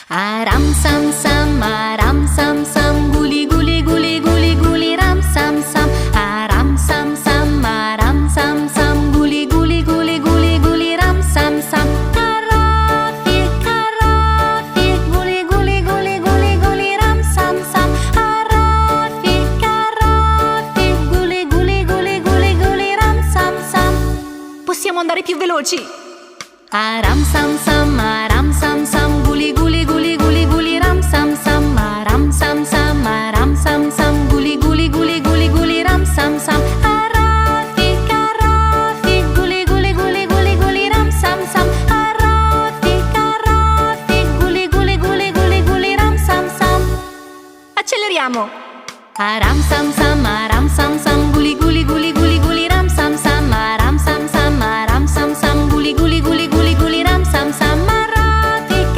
Aram sam sam, aram sam sam, guli guli guli guli guli ram sam sam. Aram sam sam, aram sam sam, guli guli guli guli guli ram sam sam. Carafi, carafi, guli guli guli guli guli ram sam sam. Carafi, carafi, guli guli guli guli guli ram sam sam. Possiamo andare più veloci? Aram sam sam, aram sam sam, guli guli guli guli guli ram sam sam. Aram sam sam, aram sam sam, guli guli guli guli guli ram sam sam. Carafi, carafi, guli guli guli guli guli ram sam sam. Carafi, carafi, guli guli guli guli guli ram sam sam. Acceleriamo! Aram sam sam, aram sam sam, guli guli guli guli guli ram sam sam. Aram sam sam, aram sam sam, guli guli